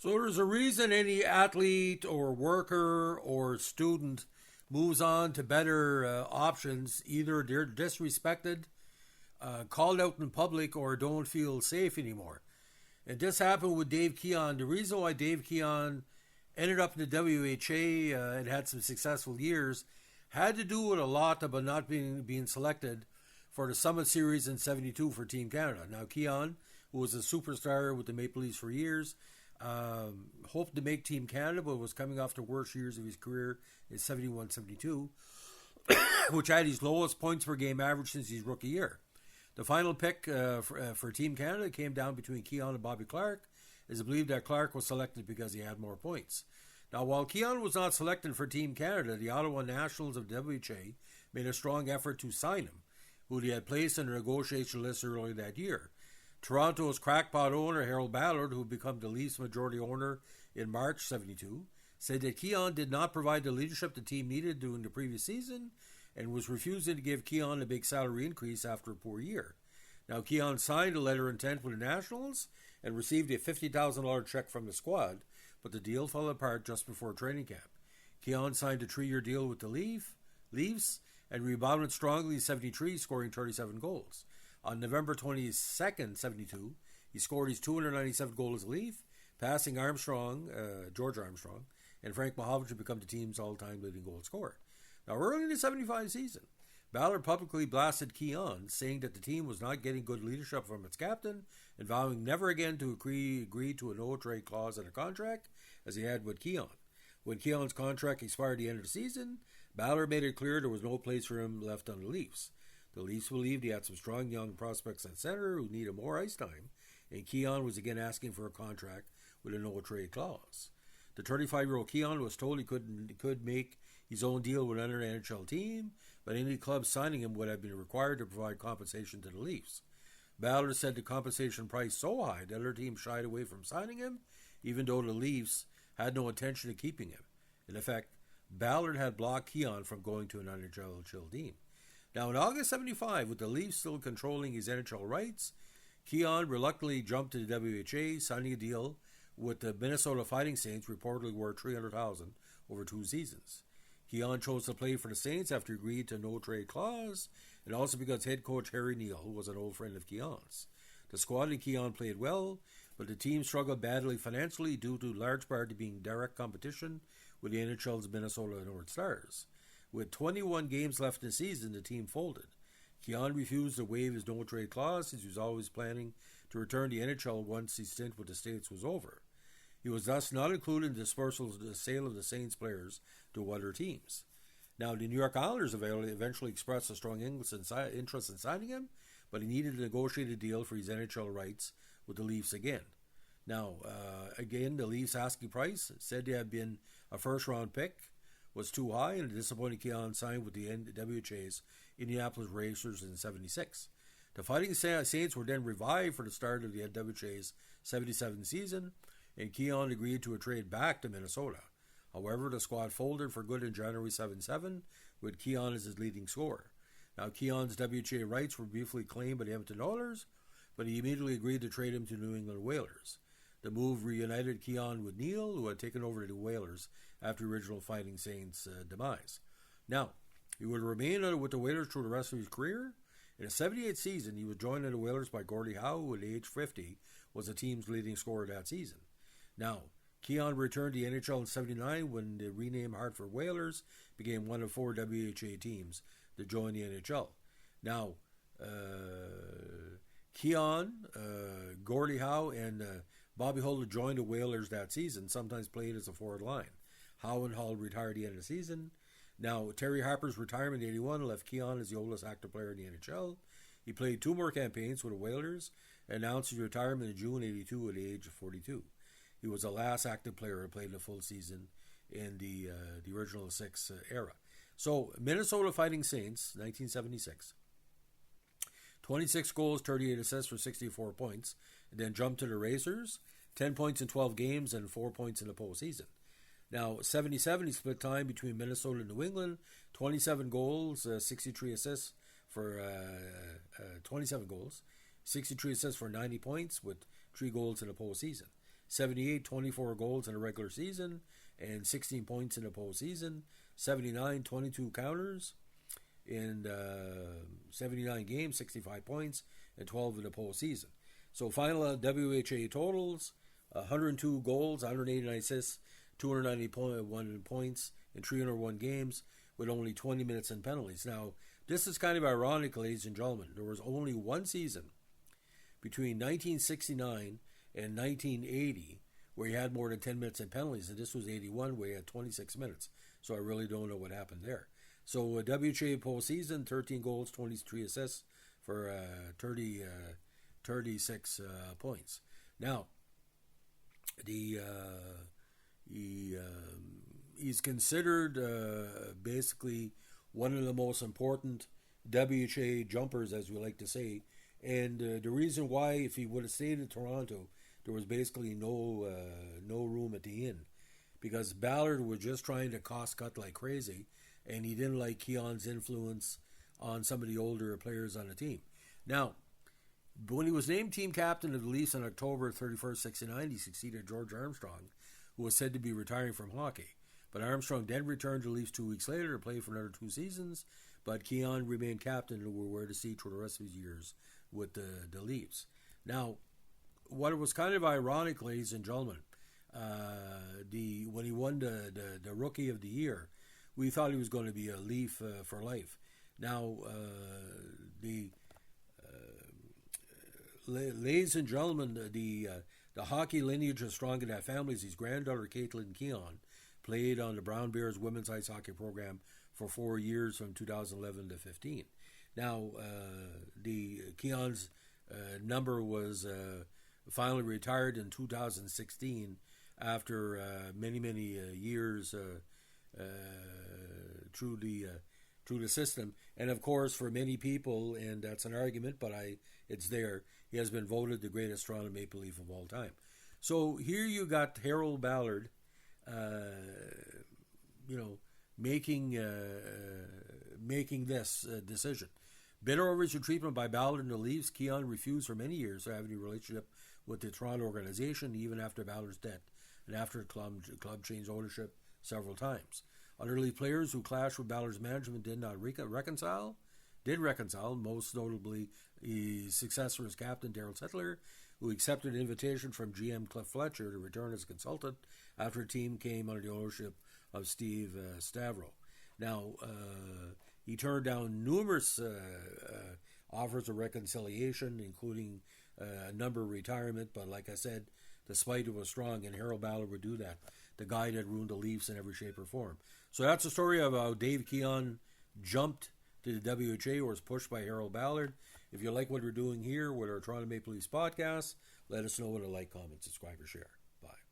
So there's a reason any athlete or worker or student moves on to better options. Either they're disrespected, called out in public, or don't feel safe anymore. And this happened with Dave Keon. The reason why Dave Keon ended up in the WHA and had some successful years had to do with a lot about not being selected for the Summit Series in '72 for Team Canada. Now Keon, who was a superstar with the Maple Leafs for years, hoped to make Team Canada, but was coming off the worst years of his career in '71-'72, which had his lowest points per game average since his rookie year. The final pick for Team Canada came down between Keon and Bobby Clarke. It is believed that Clarke was selected because he had more points. Now, while Keon was not selected for Team Canada, the Ottawa Nationals of WHA made a strong effort to sign him, who they had placed on the negotiation list earlier that year. Toronto's crackpot owner, Harold Ballard, who had become the Leafs majority owner in March '72, said that Keon did not provide the leadership the team needed during the previous season and was refusing to give Keon a big salary increase after a poor year. Now, Keon signed a letter of intent with the Nationals and received a $50,000 check from the squad, but the deal fell apart just before training camp. Keon signed a 3-year deal with the Leafs and rebounded strongly in '73, scoring 37 goals. On November 22nd, '72, he scored his 297th goal as a Leaf, passing George Armstrong, and Frank Mahovlich to become the team's all-time leading goal scorer. Now, early in the '75 season, Ballard publicly blasted Keon, saying that the team was not getting good leadership from its captain and vowing never again to agree to a no-trade clause in a contract as he had with Keon. When Keon's contract expired at the end of the season, Ballard made it clear there was no place for him left on the Leafs. The Leafs believed he had some strong young prospects at center who needed more ice time, and Keon was again asking for a contract with a no-trade clause. The 35-year-old Keon was told he could make his own deal with another NHL team, but any club signing him would have been required to provide compensation to the Leafs. Ballard said the compensation price so high that other teams shied away from signing him, even though the Leafs had no intention of keeping him. In effect, Ballard had blocked Keon from going to an NHL team. Now, in August '75, with the Leafs still controlling his NHL rights, Keon reluctantly jumped to the WHA, signing a deal with the Minnesota Fighting Saints, reportedly worth $300,000 over 2 seasons. Keon chose to play for the Saints after he agreed to a no-trade clause, and also because head coach Harry Neal was an old friend of Keon's. The squad and Keon played well, but the team struggled badly financially due to large part to being direct competition with the NHL's Minnesota North Stars. With 21 games left in the season, the team folded. Keon refused to waive his no-trade clause since he was always planning to return to the NHL once his stint with the States was over. He was thus not included in the sale of the Saints players to other teams. Now, the New York Islanders eventually expressed a strong interest in signing him, but he needed to negotiate a deal for his NHL rights with the Leafs again. Now, again, the Leafs' asking price, said to have been a first-round pick, was too high, and the disappointing Keon signed with the WHA's Indianapolis Racers in '76. The Fighting Saints were then revived for the start of the WHA's '77 season, and Keon agreed to a trade back to Minnesota. However, the squad folded for good in January '77, with Keon as his leading scorer. Now, Keon's WHA rights were briefly claimed by the Edmonton Oilers, but he immediately agreed to trade him to New England Whalers. The move reunited Keon with Neal, who had taken over the Whalers after the original Fighting Saints' demise. Now, he would remain with the Whalers through the rest of his career. In the '78 season, he was joined in the Whalers by Gordie Howe, who at age 50 was the team's leading scorer that season. Now, Keon returned to the NHL in '79 when the renamed Hartford Whalers became one of 4 WHA teams to join the NHL. Now, Keon, Gordie Howe, and Bobby Hull joined the Whalers that season, sometimes played as a forward line. Howe and Hull retired at the end of the season. Now, Terry Harper's retirement in '81 left Keon as the oldest active player in the NHL. He played 2 more campaigns with the Whalers and announced his retirement in June '82 at the age of 42. He was the last active player who played a full season in the original 6 era. So, Minnesota Fighting Saints, 1976. 26 goals, 38 assists for 64 points, and then jumped to the Racers, 10 points in 12 games and 4 points in the postseason. Now, '77, he split time between Minnesota and New England, 27 goals, 63 assists for 27 goals, 63 assists for 90 points with 3 goals in the postseason. 78, 24 goals in the regular season, and 16 points in the postseason. 79, 22 counters in 79 games, 65 points, and 12 in the postseason. So final WHA totals: 102 goals, 189 assists, 291 points in 301 games, with only 20 minutes in penalties. Now, this is kind of ironic, ladies and gentlemen. There was only one season between 1969 and 1980 where he had more than 10 minutes in penalties, and this was 81 where he had 26 minutes. So I really don't know what happened there. So WHA postseason, 13 goals, 23 assists for 36 points. Now, he's considered basically one of the most important WHA jumpers, as we like to say. And the reason why, if he would have stayed in Toronto, there was basically no room at the inn, because Ballard was just trying to cost cut like crazy, and he didn't like Keon's influence on some of the older players on the team. Now, when he was named team captain of the Leafs on October 31st, 1969, he succeeded George Armstrong, who was said to be retiring from hockey. But Armstrong then returned to the Leafs 2 weeks later to play for another 2 seasons, but Keon remained captain and were to see for the rest of his years with the Leafs. Now, what was kind of ironic, ladies and gentlemen, when he won the Rookie of the Year, we thought he was going to be a Leaf for life. Now, ladies and gentlemen, the hockey lineage is strong in that family. His granddaughter, Caitlin Keon, played on the Brown Bears women's ice hockey program for 4 years from 2011 to 15. Now, the Keon's number was finally retired in 2016 after many years through the system. And of course, for many people, and that's an argument, but it's there, he has been voted the greatest Toronto Maple Leaf of all time. So here you got Harold Ballard, making this decision. Bitter over his treatment by Ballard and the Leafs, Keon refused for many years to have any relationship with the Toronto organization, even after Ballard's death, and after the club changed ownership several times. Other Leaf players who clashed with Ballard's management did reconcile, most notably his successor as captain, Darryl Sittler, who accepted an invitation from GM Cliff Fletcher to return as a consultant after the team came under the ownership of Steve Stavro. Now, he turned down numerous offers of reconciliation, including a number of retirement, but like I said, the spite was strong, and Harold Ballard would do that, the guy that ruined the Leafs in every shape or form. So that's the story of how Dave Keon jumped to the WHA or was pushed by Harold Ballard. If you like what we're doing here with our Toronto Maple Leafs podcast, let us know with a like, comment, subscribe, or share. Bye.